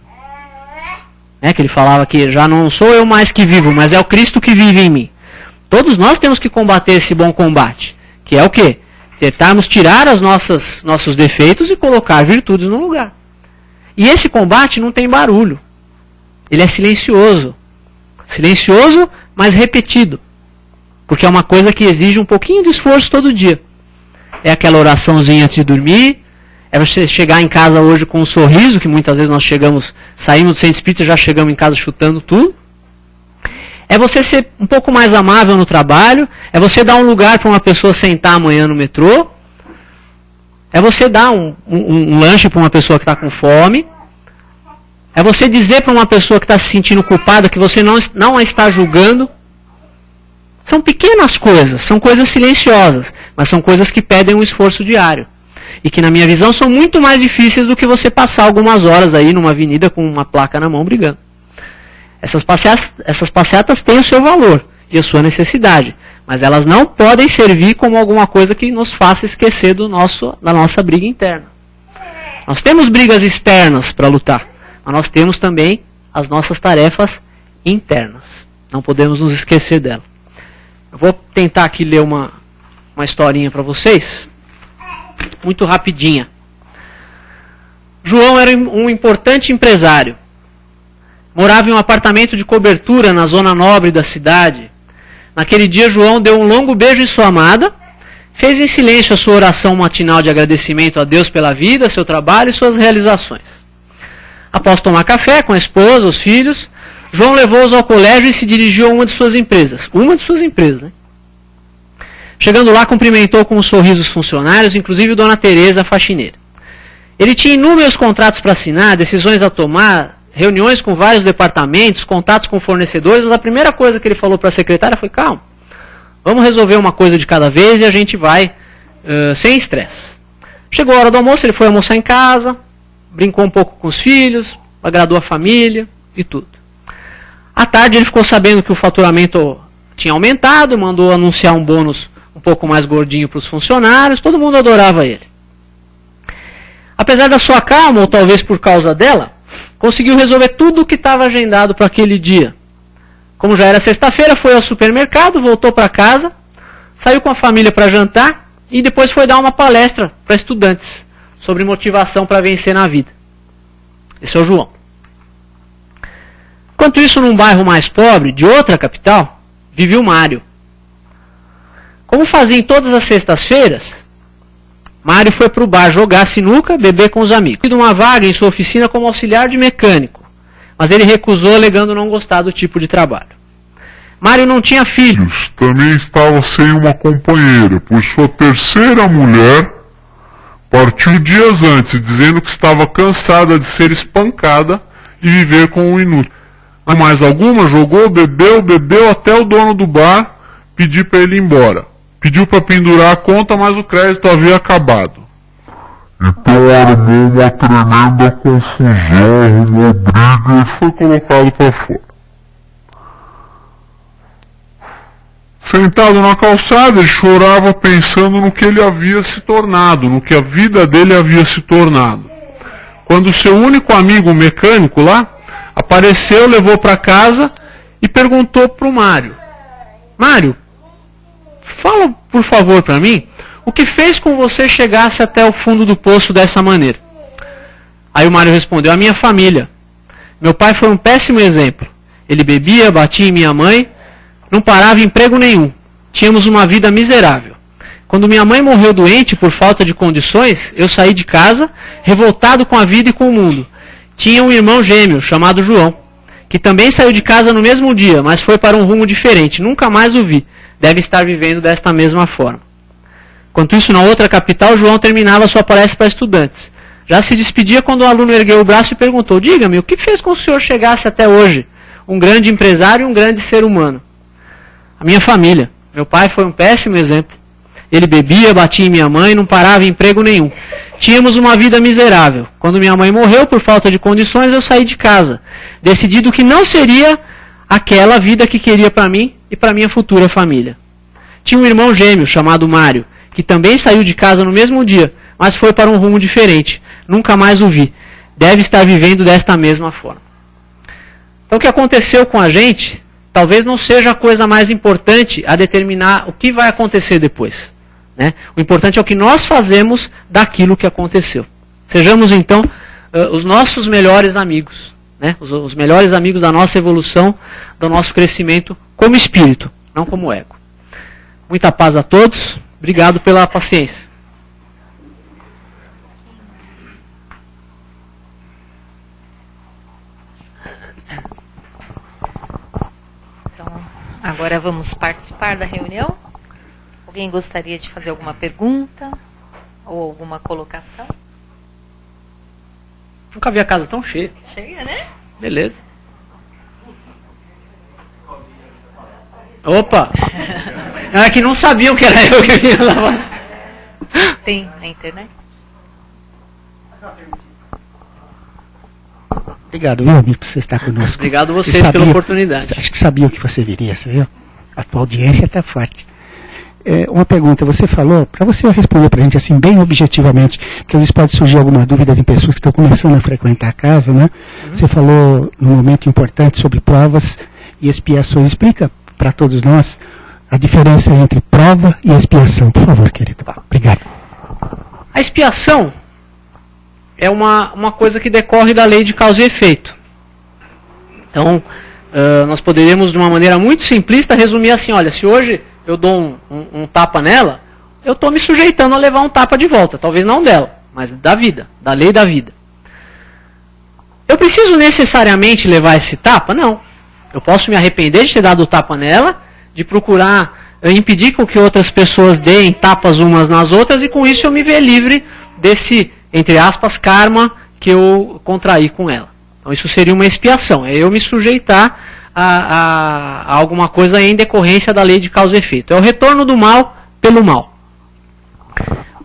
Que ele falava que já não sou eu mais que vivo, mas é o Cristo que vive em mim. Todos nós temos que combater esse bom combate. Que é o quê? Tentarmos tirar nossos defeitos e colocar virtudes no lugar. E esse combate não tem barulho. Ele é silencioso. Silencioso, mas repetido. Porque é uma coisa que exige um pouquinho de esforço todo dia. É aquela oraçãozinha antes de dormir. É você chegar em casa hoje com um sorriso, que muitas vezes nós saímos do centro espírita e já chegamos em casa chutando tudo. É você ser um pouco mais amável no trabalho, é você dar um lugar para uma pessoa sentar amanhã no metrô, é você dar um lanche para uma pessoa que está com fome, é você dizer para uma pessoa que está se sentindo culpada que você não a está julgando. São pequenas coisas, são coisas silenciosas, mas são coisas que pedem um esforço diário. E que, na minha visão, são muito mais difíceis do que você passar algumas horas aí numa avenida com uma placa na mão brigando. Essas passeatas têm o seu valor e a sua necessidade, mas elas não podem servir como alguma coisa que nos faça esquecer da nossa briga interna. Nós temos brigas externas para lutar, mas nós temos também as nossas tarefas internas. Não podemos nos esquecer dela. Eu vou tentar aqui ler uma historinha para vocês, muito rapidinha. João era um importante empresário. Morava em um apartamento de cobertura na zona nobre da cidade. Naquele dia, João deu um longo beijo em sua amada, fez em silêncio a sua oração matinal de agradecimento a Deus pela vida, seu trabalho e suas realizações. Após tomar café com a esposa, os filhos, João levou-os ao colégio e se dirigiu a uma de suas empresas. Né? Chegando lá, cumprimentou com um sorriso os funcionários, inclusive Dona Teresa, a faxineira. Ele tinha inúmeros contratos para assinar, decisões a tomar, reuniões com vários departamentos, contatos com fornecedores, mas a primeira coisa que ele falou para a secretária foi: calma, vamos resolver uma coisa de cada vez e a gente vai sem estresse. Chegou a hora do almoço, ele foi almoçar em casa, brincou um pouco com os filhos, agradou a família e tudo. À tarde ele ficou sabendo que o faturamento tinha aumentado, mandou anunciar um bônus um pouco mais gordinho para os funcionários, todo mundo adorava ele. Apesar da sua calma, ou talvez por causa dela, conseguiu resolver tudo o que estava agendado para aquele dia. Como já era sexta-feira, foi ao supermercado, voltou para casa, saiu com a família para jantar e depois foi dar uma palestra para estudantes sobre motivação para vencer na vida. Esse é o João. Enquanto isso, num bairro mais pobre, de outra capital, vivia o Mário. Como fazia em todas as sextas-feiras, Mário foi para o bar jogar sinuca, beber com os amigos. Teve uma vaga em sua oficina como auxiliar de mecânico, mas ele recusou alegando não gostar do tipo de trabalho. Mário não tinha filhos. Também estava sem uma companheira, pois sua terceira mulher partiu dias antes, dizendo que estava cansada de ser espancada e viver com um inútil. Mais alguma, jogou, bebeu até o dono do bar pedir para ele ir embora. Pediu para pendurar a conta, mas o crédito havia acabado. Então armou uma tremenda confusão, arrumou briga e foi colocado para fora. Sentado na calçada, ele chorava pensando no que ele havia se tornado, no que a vida dele havia se tornado. Quando seu único amigo mecânico lá apareceu, levou para casa e perguntou para o Mário: Mário, fala por favor para mim, o que fez com você chegasse até o fundo do poço dessa maneira? Aí o Mário respondeu: a minha família. Meu pai foi um péssimo exemplo. Ele bebia, batia em minha mãe, não parava em emprego nenhum. Tínhamos uma vida miserável. Quando minha mãe morreu doente por falta de condições, eu saí de casa, revoltado com a vida e com o mundo. Tinha um irmão gêmeo, chamado João, que também saiu de casa no mesmo dia, mas foi para um rumo diferente. Nunca mais o vi. Deve estar vivendo desta mesma forma. Enquanto isso, na outra capital, João terminava sua palestra para estudantes. Já se despedia quando o aluno ergueu o braço e perguntou: diga-me, o que fez com que o senhor chegasse até hoje? Um grande empresário e um grande ser humano. A minha família. Meu pai foi um péssimo exemplo. Ele bebia, batia em minha mãe, não parava em emprego nenhum. Tínhamos uma vida miserável. Quando minha mãe morreu por falta de condições, eu saí de casa, decidido que não seria aquela vida que queria para mim e para minha futura família. Tinha um irmão gêmeo chamado Mário, que também saiu de casa no mesmo dia, mas foi para um rumo diferente. Nunca mais o vi. Deve estar vivendo desta mesma forma. Então o que aconteceu com a gente talvez não seja a coisa mais importante a determinar o que vai acontecer depois. Né? O importante é o que nós fazemos daquilo que aconteceu. Sejamos então os nossos melhores amigos. Né? Os melhores amigos da nossa evolução, do nosso crescimento como espírito, não como ego. Muita paz a todos. Obrigado pela paciência. Então, Agora vamos participar da reunião. Alguém gostaria de fazer alguma pergunta ou alguma colocação? Nunca vi a casa tão cheia. Cheia, né? Beleza. Opa! É que não sabiam que era eu que vinha lavar. Tem na internet? Obrigado, viu, amigo, por você estar conosco. Obrigado a vocês pela oportunidade. Acho que sabia que você viria, você viu? A tua audiência está forte. Uma pergunta, você falou, para você responder para a gente assim, bem objetivamente, que às vezes pode surgir alguma dúvida de pessoas que estão começando a frequentar a casa, né? Você falou num momento importante sobre provas e expiações. Explica para todos nós a diferença entre prova e expiação, por favor, querido. Obrigado. A expiação é uma coisa que decorre da lei de causa e efeito. Então, nós poderíamos, de uma maneira muito simplista, resumir assim, olha, se hoje eu dou um tapa nela, eu estou me sujeitando a levar um tapa de volta. Talvez não dela, mas da vida, da lei da vida. Eu preciso necessariamente levar esse tapa? Não. Eu posso me arrepender de ter dado o tapa nela, de procurar impedir com que outras pessoas deem tapas umas nas outras, e com isso eu me ver livre desse, entre aspas, karma que eu contraí com ela. Então isso seria uma expiação, é eu me sujeitar a alguma coisa em decorrência da lei de causa e efeito. É o retorno do mal pelo mal.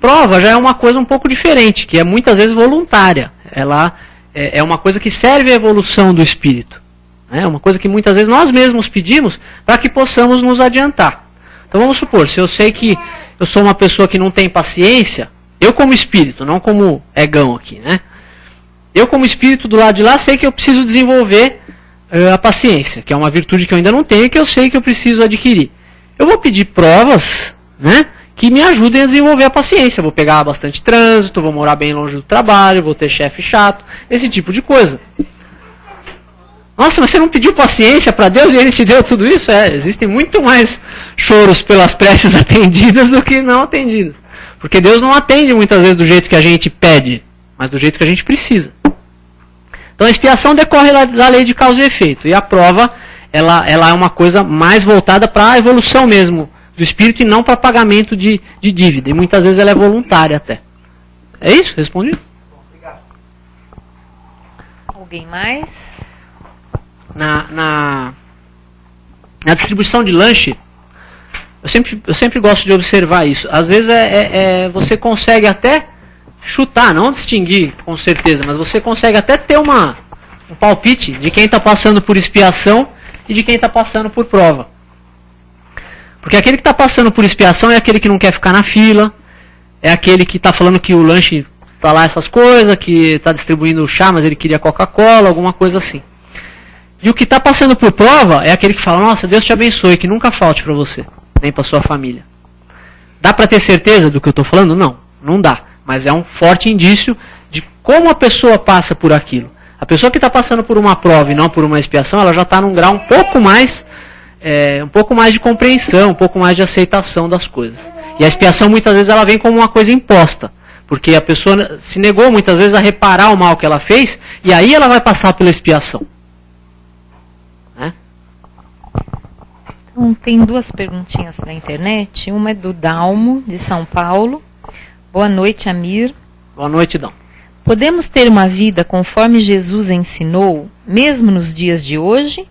Prova já é uma coisa um pouco diferente, que é muitas vezes voluntária. Ela é uma coisa que serve à evolução do espírito. É uma coisa que muitas vezes nós mesmos pedimos para que possamos nos adiantar. Então vamos supor, se eu sei que eu sou uma pessoa que não tem paciência, eu como espírito, não como egão aqui, né? Eu como espírito do lado de lá sei que eu preciso desenvolver a paciência, que é uma virtude que eu ainda não tenho e que eu sei que eu preciso adquirir. Eu vou pedir provas, né, que me ajudem a desenvolver a paciência. Eu vou pegar bastante trânsito, vou morar bem longe do trabalho, vou ter chefe chato, esse tipo de coisa. Nossa, mas você não pediu paciência para Deus e Ele te deu tudo isso? Existem muito mais choros pelas preces atendidas do que não atendidas. Porque Deus não atende muitas vezes do jeito que a gente pede, mas do jeito que a gente precisa. Então a expiação decorre da lei de causa e efeito. E a prova, ela é uma coisa mais voltada para a evolução mesmo do espírito e não para pagamento de dívida. E muitas vezes ela é voluntária até. É isso? Respondi? Alguém mais? Na distribuição de lanche, eu sempre gosto de observar isso. Às vezes você consegue até chutar, não distinguir com certeza, mas você consegue até ter um palpite de quem está passando por expiação e de quem está passando por prova. Porque aquele que está passando por expiação é aquele que não quer ficar na fila, é aquele que está falando que o lanche está lá essas coisas, que está distribuindo o chá, mas ele queria Coca-Cola, alguma coisa assim. E o que está passando por prova é aquele que fala, nossa, Deus te abençoe, que nunca falte para você, nem para sua família. Dá para ter certeza do que eu estou falando? Não, não dá. Mas é um forte indício de como a pessoa passa por aquilo. A pessoa que está passando por uma prova e não por uma expiação, ela já está num grau um pouco mais de compreensão, um pouco mais de aceitação das coisas. E a expiação muitas vezes ela vem como uma coisa imposta, porque a pessoa se negou muitas vezes a reparar o mal que ela fez, e aí ela vai passar pela expiação. Né? Então, tem duas perguntinhas na internet. Uma é do Dalmo, de São Paulo. Boa noite, Amir. Boa noite, Dom. Podemos ter uma vida conforme Jesus ensinou, mesmo nos dias de hoje?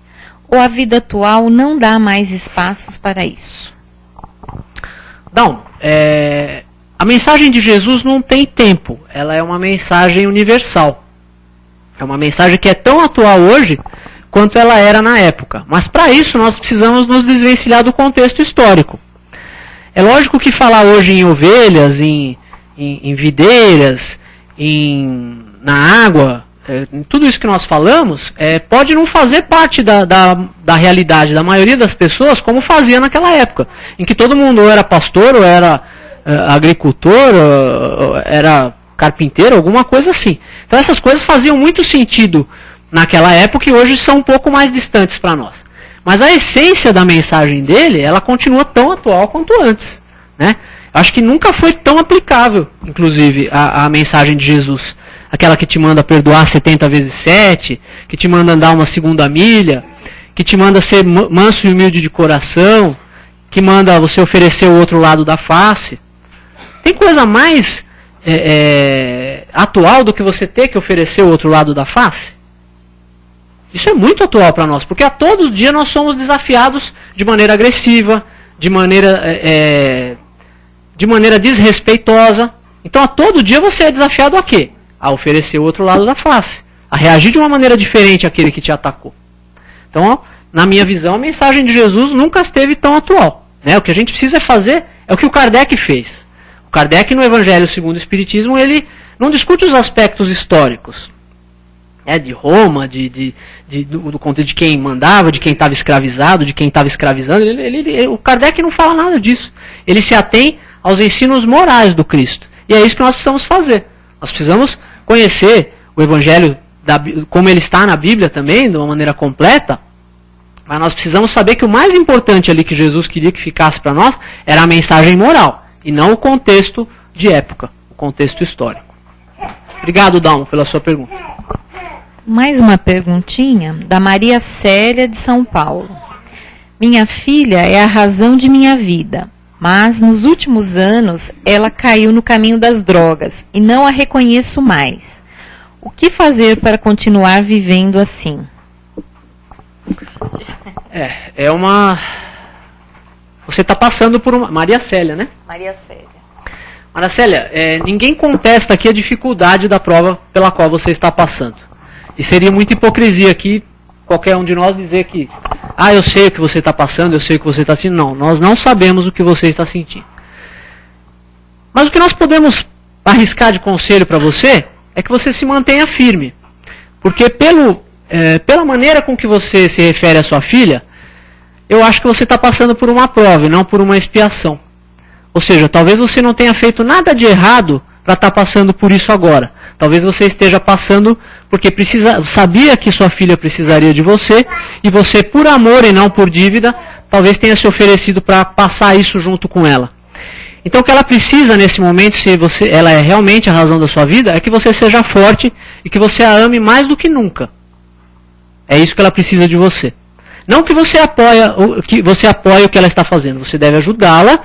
Ou a vida atual não dá mais espaços para isso? Dom, a mensagem de Jesus não tem tempo. Ela é uma mensagem universal. É uma mensagem que é tão atual hoje quanto ela era na época. Mas para isso nós precisamos nos desvencilhar do contexto histórico. É lógico que falar hoje em ovelhas, em videiras, na água, tudo isso que nós falamos, pode não fazer parte da realidade da maioria das pessoas como fazia naquela época, em que todo mundo ou era pastor, ou era agricultor, ou era carpinteiro, alguma coisa assim. Então essas coisas faziam muito sentido naquela época e hoje são um pouco mais distantes para nós. Mas a essência da mensagem dele, ela continua tão atual quanto antes, né? Acho que nunca foi tão aplicável, inclusive, a mensagem de Jesus. Aquela que te manda perdoar 70 vezes 7, que te manda andar uma segunda milha, que te manda ser manso e humilde de coração, que manda você oferecer o outro lado da face. Tem coisa mais atual do que você ter que oferecer o outro lado da face? Isso é muito atual para nós, porque a todo dia nós somos desafiados de maneira agressiva, de maneira desrespeitosa. Então a todo dia você é desafiado a quê? A oferecer o outro lado da face, a reagir de uma maneira diferente àquele que te atacou. Então, na minha visão, a mensagem de Jesus nunca esteve tão atual. Né? O que a gente precisa fazer é o que o Kardec fez. O Kardec, no Evangelho segundo o Espiritismo, ele não discute os aspectos históricos. De Roma, do contexto de quem mandava, de quem estava escravizado, de quem estava escravizando. O Kardec não fala nada disso. Ele se atém aos ensinos morais do Cristo. E é isso que nós precisamos fazer. Nós precisamos conhecer o Evangelho como ele está na Bíblia também, de uma maneira completa. Mas nós precisamos saber que o mais importante ali que Jesus queria que ficasse para nós era a mensagem moral, e não o contexto de época, o contexto histórico. Obrigado, Dalmo, pela sua pergunta. Mais uma perguntinha da Maria Célia de São Paulo. Minha filha é a razão de minha vida, mas nos últimos anos ela caiu no caminho das drogas e não a reconheço mais. O que fazer para continuar vivendo assim? Você está passando por uma... Maria Célia, né? Maria Célia. Maria Célia, ninguém contesta aqui a dificuldade da prova pela qual você está passando. E seria muita hipocrisia aqui, qualquer um de nós dizer que eu sei o que você está passando, eu sei o que você está sentindo. Não, nós não sabemos o que você está sentindo. Mas o que nós podemos arriscar de conselho para você é que você se mantenha firme. Porque pela maneira com que você se refere à sua filha, eu acho que você está passando por uma prova e não por uma expiação. Ou seja, talvez você não tenha feito nada de errado para estar passando por isso agora. Talvez você esteja passando porque sabia que sua filha precisaria de você, e você, por amor e não por dívida, talvez tenha se oferecido para passar isso junto com ela. Então o que ela precisa nesse momento, se ela é realmente a razão da sua vida, é que você seja forte e que você a ame mais do que nunca. É isso que ela precisa de você. Não que você apoie o que ela está fazendo, você deve ajudá-la.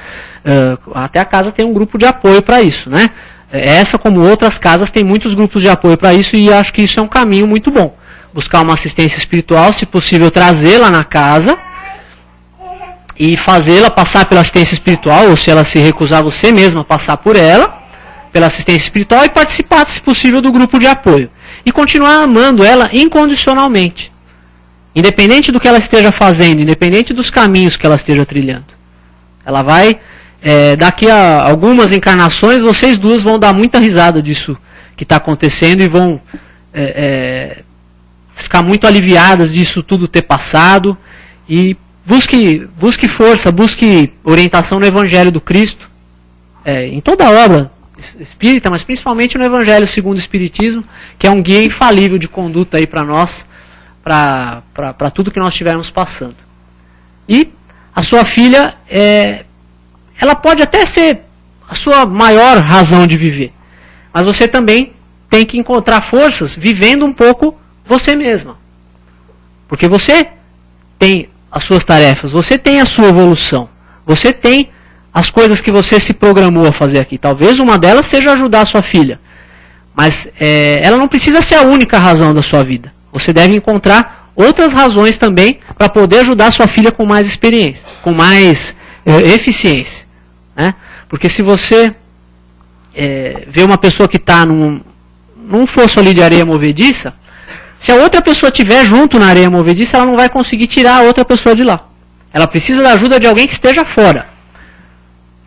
Até a casa tem um grupo de apoio para isso, né? Essa, como outras casas, tem muitos grupos de apoio para isso, e acho que isso é um caminho muito bom. Buscar uma assistência espiritual, se possível trazê-la na casa e fazê-la passar pela assistência espiritual, ou se ela se recusar, você mesma passar por ela, pela assistência espiritual, e participar, se possível, do grupo de apoio. E continuar amando ela incondicionalmente. Independente do que ela esteja fazendo, independente dos caminhos que ela esteja trilhando. Ela vai, daqui a algumas encarnações, vocês duas vão dar muita risada disso que está acontecendo e vão ficar muito aliviadas disso tudo ter passado. E busque força, busque orientação no Evangelho do Cristo, em toda a obra espírita, mas principalmente no Evangelho segundo o Espiritismo, que é um guia infalível de conduta aí para nós, para tudo que nós estivermos passando. E a sua filha, ela pode até ser a sua maior razão de viver, mas você também tem que encontrar forças vivendo um pouco você mesma. Porque você tem as suas tarefas, você tem a sua evolução, você tem as coisas que você se programou a fazer aqui. Talvez uma delas seja ajudar a sua filha, mas ela não precisa ser a única razão da sua vida. Você deve encontrar outras razões também para poder ajudar a sua filha com mais experiência, com mais eficiência. Né? Porque se você vê uma pessoa que está num fosso ali de areia movediça, se a outra pessoa estiver junto na areia movediça, ela não vai conseguir tirar a outra pessoa de lá. Ela precisa da ajuda de alguém que esteja fora.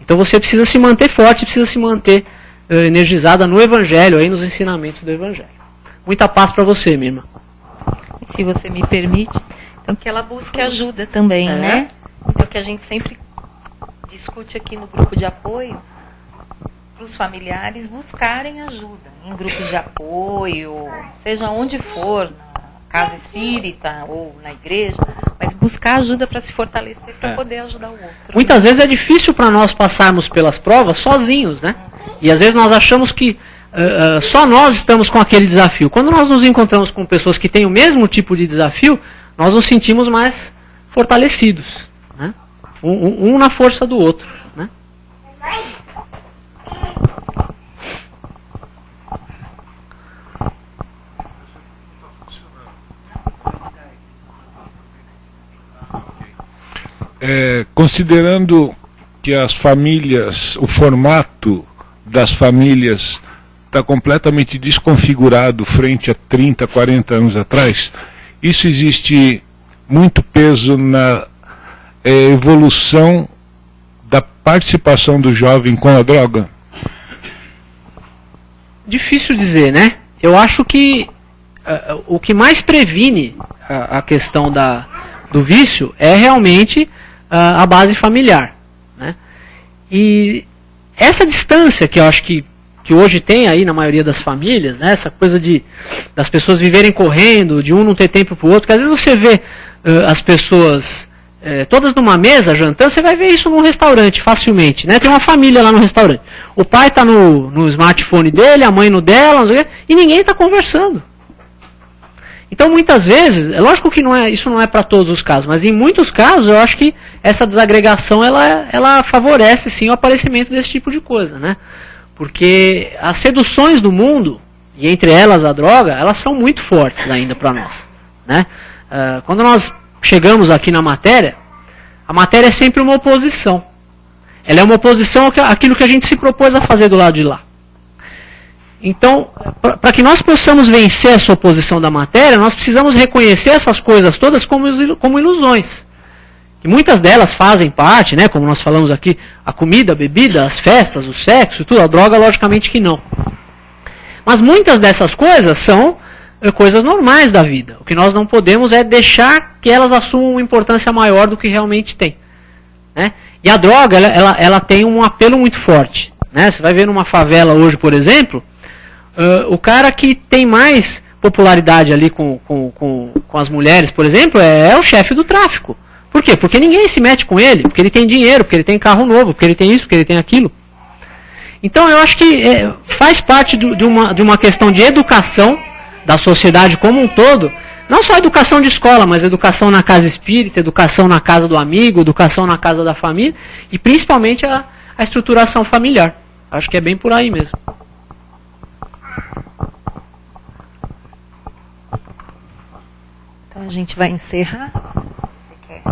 Então você precisa se manter forte, precisa se manter energizada no Evangelho, aí nos ensinamentos do Evangelho. Muita paz para você, minha irmã. Se você me permite, então que ela busque ajuda também, né? Então que a gente sempre discute aqui no grupo de apoio, para os familiares buscarem ajuda, em grupos de apoio, seja onde for, na casa espírita ou na igreja, mas buscar ajuda para se fortalecer, para poder ajudar o outro. Muitas vezes é difícil para nós passarmos pelas provas sozinhos, né? E às vezes nós achamos que só nós estamos com aquele desafio. Quando nós nos encontramos com pessoas que têm o mesmo tipo de desafio, nós nos sentimos mais fortalecidos, né? Um na força do outro, né? Considerando que as famílias, o formato das famílias está completamente desconfigurado frente a 30, 40 anos atrás, isso existe muito peso na evolução da participação do jovem com a droga? Difícil dizer, né? Eu acho que o que mais previne a questão do vício é realmente a base familiar, né? E essa distância que eu acho que hoje tem aí na maioria das famílias, né? Essa coisa das pessoas viverem correndo, de um não ter tempo para o outro, que às vezes você vê as pessoas todas numa mesa jantando, você vai ver isso num restaurante facilmente, né? Tem uma família lá no restaurante, o pai está no smartphone dele, a mãe no dela, não sei o quê, e ninguém está conversando. Então, muitas vezes, é lógico que isso não é para todos os casos, mas em muitos casos eu acho que essa desagregação ela favorece sim o aparecimento desse tipo de coisa, né? Porque as seduções do mundo, e entre elas a droga, elas são muito fortes ainda para nós, né? Quando nós chegamos aqui na matéria, a matéria é sempre uma oposição. Ela é uma oposição àquilo que a gente se propôs a fazer do lado de lá. Então, para que nós possamos vencer essa oposição da matéria, nós precisamos reconhecer essas coisas todas como ilusões. E muitas delas fazem parte, né, como nós falamos aqui, a comida, a bebida, as festas, o sexo, tudo, a droga, logicamente que não. Mas muitas dessas coisas são coisas normais da vida. O que nós não podemos é deixar que elas assumam uma importância maior do que realmente tem, né? E a droga, ela tem um apelo muito forte, né? Você vai ver numa favela hoje, por exemplo, o cara que tem mais popularidade ali com as mulheres, por exemplo, é o chefe do tráfico. Por quê? Porque ninguém se mete com ele, porque ele tem dinheiro, porque ele tem carro novo, porque ele tem isso, porque ele tem aquilo. Então eu acho que faz parte de uma questão de educação da sociedade como um todo, não só educação de escola, mas educação na casa espírita, educação na casa do amigo, educação na casa da família, e principalmente a estruturação familiar. Acho que é bem por aí mesmo. Então a gente vai encerrar. Você quer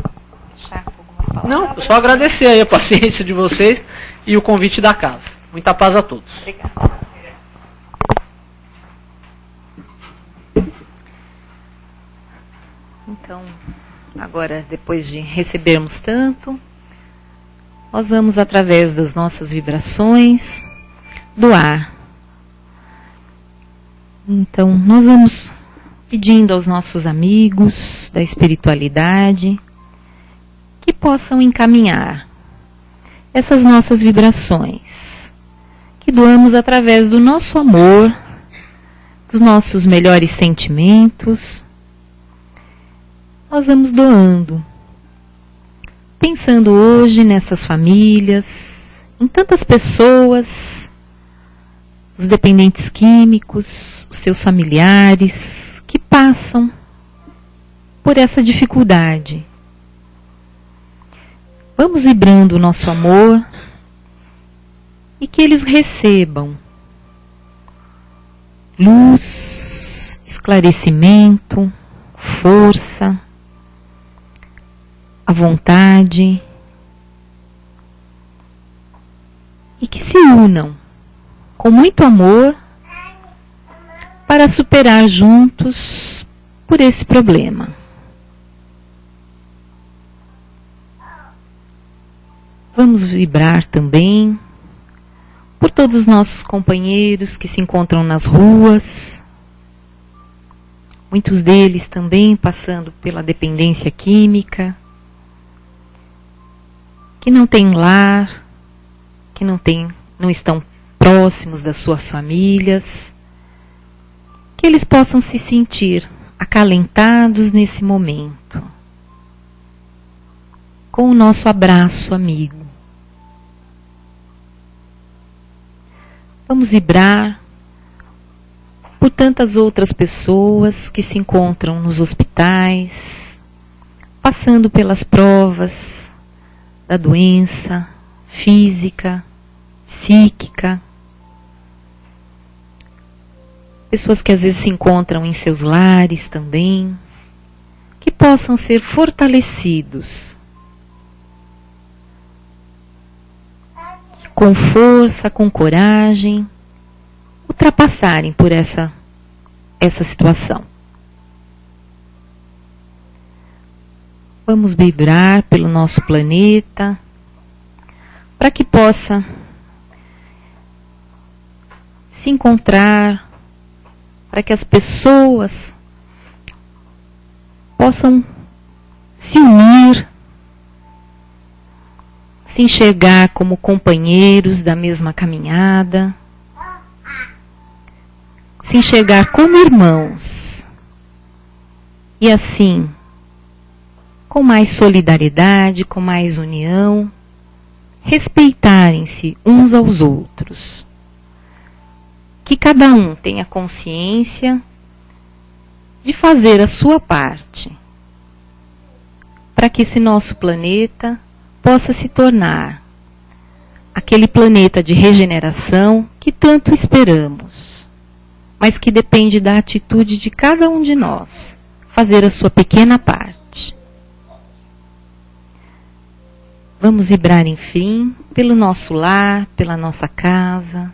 deixar algumas palavras? Não, eu só agradecer aí a paciência de vocês e o convite da casa. Muita paz a todos. Obrigada. Então, agora, depois de recebermos tanto, nós vamos, através das nossas vibrações, doar. Então, nós vamos pedindo aos nossos amigos da espiritualidade que possam encaminhar essas nossas vibrações, que doamos através do nosso amor, dos nossos melhores sentimentos. Nós vamos doando, pensando hoje nessas famílias, em tantas pessoas, os dependentes químicos, os seus familiares, que passam por essa dificuldade. Vamos vibrando o nosso amor e que eles recebam luz, esclarecimento, força, a vontade, e que se unam com muito amor para superar juntos por esse problema. Vamos vibrar também por todos os nossos companheiros que se encontram nas ruas, muitos deles também passando pela dependência química, que não têm lar, que não estão próximos das suas famílias, que eles possam se sentir acalentados nesse momento, com o nosso abraço amigo. Vamos vibrar por tantas outras pessoas que se encontram nos hospitais, passando pelas provas da doença física, psíquica. Pessoas que às vezes se encontram em seus lares também, que possam ser fortalecidos com força, com coragem, ultrapassarem por essa situação. Vamos vibrar pelo nosso planeta para que possa se encontrar, para que as pessoas possam se unir, se enxergar como companheiros da mesma caminhada, se enxergar como irmãos, e assim, com mais solidariedade, com mais união, respeitarem-se uns aos outros. Que cada um tenha consciência de fazer a sua parte, para que esse nosso planeta possa se tornar aquele planeta de regeneração que tanto esperamos, mas que depende da atitude de cada um de nós, fazer a sua pequena parte. Vamos vibrar, enfim, pelo nosso lar, pela nossa casa,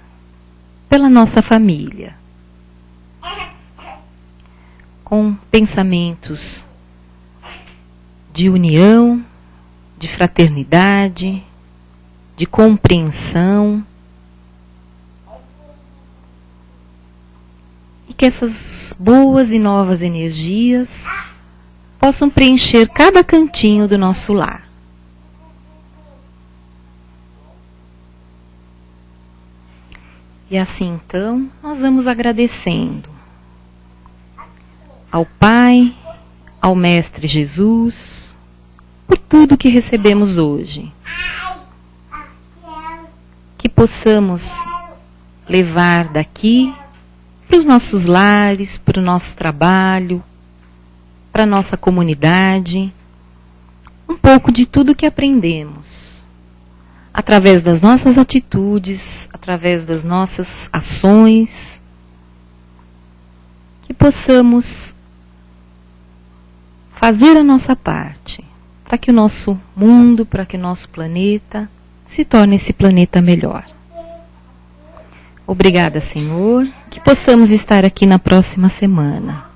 pela nossa família, com pensamentos de união, de fraternidade, de compreensão, e que essas boas e novas energias possam preencher cada cantinho do nosso lar. E assim então, nós vamos agradecendo ao Pai, ao Mestre Jesus, por tudo que recebemos hoje. Que possamos levar daqui para os nossos lares, para o nosso trabalho, para a nossa comunidade, um pouco de tudo que aprendemos. Através das nossas atitudes, através das nossas ações, que possamos fazer a nossa parte, para que o nosso mundo, para que o nosso planeta se torne esse planeta melhor. Obrigada, Senhor, que possamos estar aqui na próxima semana,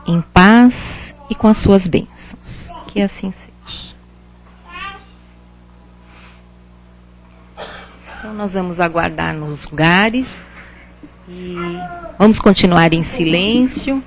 em paz e com as suas bênçãos. Que assim seja. Então nós vamos aguardar nos lugares e vamos continuar em silêncio.